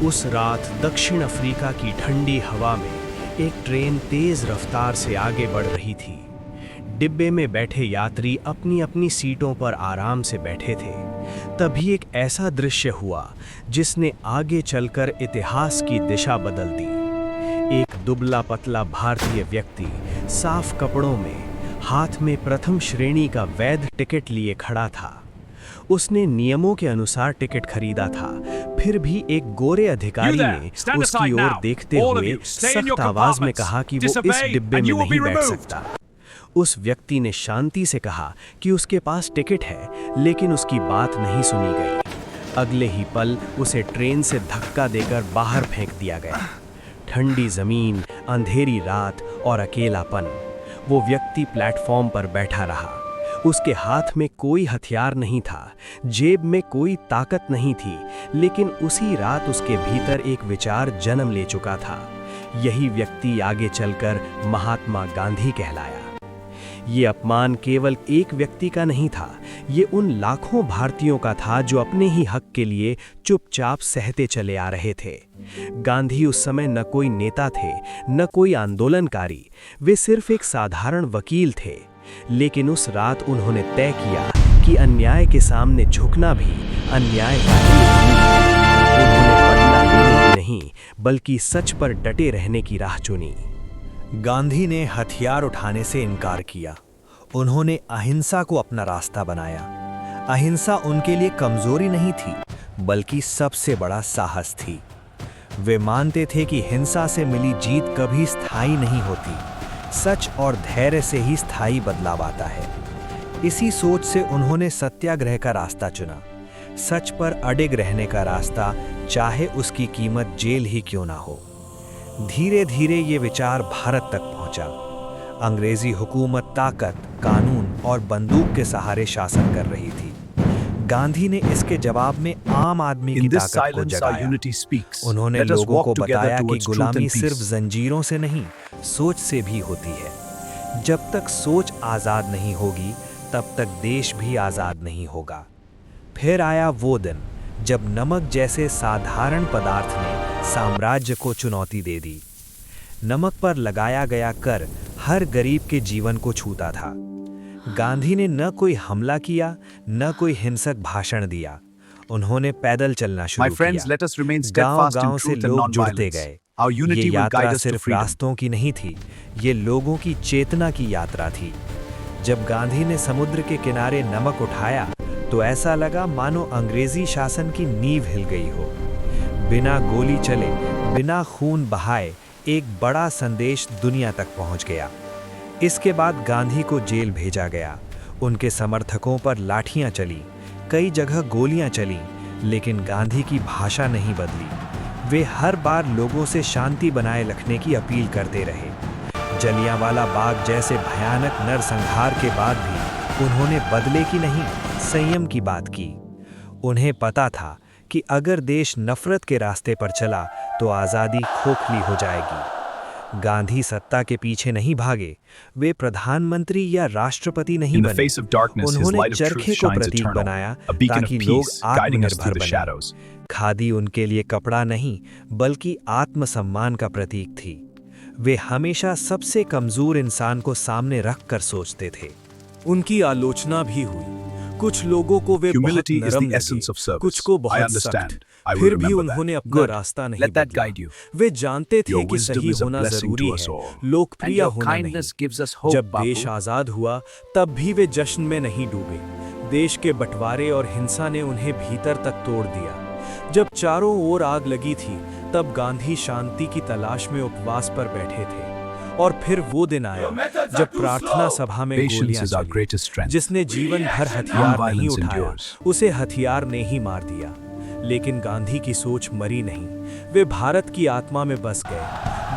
उस रात दक्षिण अफ्रीका की ठंडी हवा में एक ट्रेन तेज रफ्तार से आगे बढ़ रही थी। डिब्बे में बैठे यात्री अपनी अपनी सीटों पर आराम से बैठे थे। तभी एक ऐसा दृश्य हुआ जिसने आगे चलकर इतिहास की दिशा बदल दी। एक दुबला पतला भारतीय व्यक्ति साफ कपड़ों में हाथ में प्रथम श्रेणी का वैध टिकट लिए खड़ा था। उसने नियमों के अनुसार टिकट खरीदा था, फिर भी एक गोरे अधिकारी ने उसकी ओर देखते हुए सख्त आवाज में कहा कि वो इस डिब्बे में नहीं बैठ सकता। उस व्यक्ति ने शांति से कहा कि उसके पास टिकट है, लेकिन उसकी बात नहीं सुनी गई। अगले ही पल उसे ट्रेन से धक्का देकर बाहर फेंक दिया गया। ठंडी जमीन, अंधेरी रात और अकेलापन। वो व्यक्ति प्लेटफॉर्म पर बैठा रहा। उसके हाथ में कोई हथियार नहीं था, जेब में कोई ताकत नहीं थी, लेकिन उसी रात उसके भीतर एक विचार जन्म ले चुका था। यही व्यक्ति आगे चलकर महात्मा गांधी कहलाया। ये अपमान केवल एक व्यक्ति का नहीं था, ये उन लाखों भारतीयों का था जो अपने ही हक के लिए चुपचाप सहते चले आ रहे थे। गांधी उस समय न कोई नेता थे, न कोई आंदोलनकारी, वे सिर्फ एक साधारण वकील थे। लेकिन उस रात उन्होंने तय किया कि अन्याय के सामने झुकना भी अन्याय का ही है। उन्होंने बदला लेने की नहीं, बल्कि सच पर डटे रहने की राह चुनी। गांधी ने हथियार उठाने से इनकार किया। उन्होंने अहिंसा को अपना रास्ता बनाया। अहिंसा उनके लिए कमजोरी नहीं थी, बल्कि सबसे बड़ा साहस थी। वे मानते थे कि हिंसा से मिली जीत कभी स्थायी नहीं होती। सच और धैर्य से ही स्थायी बदलाव आता है। इसी सोच से उन्होंने सत्याग्रह का रास्ता चुना, सच पर अडिग रहने का रास्ता, चाहे उसकी कीमत जेल ही क्यों ना हो। धीरे धीरे ये विचार भारत तक पहुंचा। अंग्रेजी हुकूमत ताकत, कानून और बंदूक के सहारे शासन कर रही थी। गांधी ने इसके जवाब में आम आदमी की ताकत को जगाया। उन्होंने लोगों को बताया कि गुलामी सिर्फ जंजीरों से नहीं, सोच से भी होती है। जब तक सोच आजाद नहीं होगी, तब तक देश भी आजाद नहीं होगा। फिर आया वो दिन जब नमक जैसे साधारण पदार्थ ने साम्राज्य को चुनौती दे दी। नमक पर लगाया गया कर हर गरीब के जीवन को छूता था। गांधी ने न कोई हमला किया, न कोई हिंसक भाषण दिया। उन्होंने पैदल चलना शुरू किया। गांव-गांव से लोग जुड़ते गए। ये यात्रा सिर्फ रास्तों की नहीं थी, ये लोगों की चेतना की यात्रा थी। जब गांधी ने समुद्र के किनारे नमक उठाया, तो ऐसा लगा मानो अंग्रेजी शासन की नींव हिल गई हो। बिना गोली चले, बिना खून बहाए एक बड़ा संदेश दुनिया तक पहुंच गया। इसके बाद गांधी को जेल भेजा गया। उनके समर्थकों पर लाठियां चली, कई जगह गोलियां चली, लेकिन गांधी की भाषा नहीं बदली। वे हर बार लोगों से शांति बनाए रखने की अपील करते रहे। जलियांवाला बाग जैसे भयानक नरसंहार के बाद भी उन्होंने बदले की नहीं, संयम की बात की। उन्हें पता था कि अगर देश नफरत के रास्ते पर चला तो आज़ादी खोखली हो जाएगी। गांधी सत्ता के पीछे नहीं भागे, वे प्रधानमंत्री या राष्ट्रपति नहीं बने। उन्होंने चरखे को प्रतीक बनाया ताकि लोग आत्मनिर्भर बने। खादी उनके लिए कपड़ा नहीं, बल्कि आत्मसम्मान का प्रतीक थी। वे हमेशा सबसे कमजोर इंसान को सामने रखकर सोचते थे। उनकी आलोचना भी हुई। कुछ लोगों को वे बहुत नरम लगे, कुछ को बहुत सख्त। फिर भी उन्होंने अपना रास्ता नहीं बदला। वे जानते थे कि सही होना जरूरी है, लोकप्रिय होना नहीं। जब देश आजाद हुआ, तब भी वे जश्न में नहीं डूबे। देश के बंटवारे और हिंसा ने उन्हें भीतर तक तोड़ दिया। जब चारों ओर आग लगी थी, तब गांधी शांति की तलाश में उपवास पर बैठे थे। और फिर वो दिन आया जब प्रार्थना सभा में गोलियां चली। जिसने जीवन भर हथियार नहीं उठाया, उसे हथियार ने ही मार दिया। लेकिन गांधी की सोच मरी नहीं, वे भारत की आत्मा में बस गए।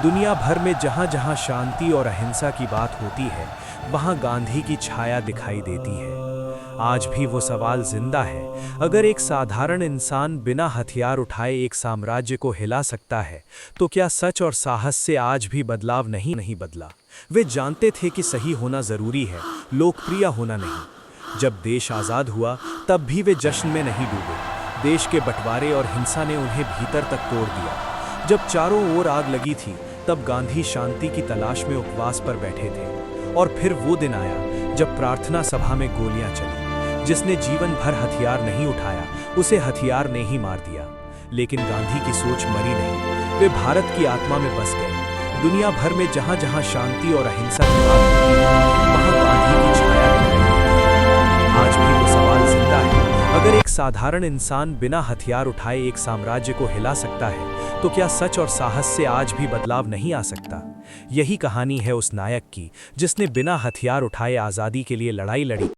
दुनिया भर में जहां-जहां शांति और अहिंसा की बात होती है, वहां गांधी की छाया दिखाई देती है। आज भी वो सवाल जिंदा है, अगर एक साधारण इंसान बिना हथियार उठाए एक साम्राज्य को हिला सकता है, तो क्या सच और साहस से आज भी बदलाव नहीं बदला? वे जानते थे कि सही होना जरूरी है, लोकप्रिय होना नहीं। जब देश आजाद हुआ, तब भी वे जश्न में नहीं डूबे। देश के बंटवारे और हिंसा ने उन्हें भीतर तक तोड़ दिया। जब चारों ओर आग लगी थी, तब गांधी शांति की तलाश में उपवास पर बैठे थे। और फिर वो दिन आया जब प्रार्थना सभा में गोलियां चली। जिसने जीवन भर हथियार नहीं उठाया, उसे हथियार ने ही मार दिया। लेकिन गांधी की सोच मरी नहीं, वे भारत की आत्मा में बस गए। दुनिया भर में जहां जहां शांति और अहिंसा की बात होती है, वहां गांधी की छाया दिख रही है। आज भी वो सवाल जिंदा है, अगर एक साधारण इंसान बिना हथियार उठाए एक साम्राज्य को हिला सकता है, तो क्या सच और साहस से आज भी बदलाव नहीं आ सकता? यही कहानी है उस नायक की, जिसने बिना हथियार उठाए आज़ादी के लिए लड़ाई लड़ी।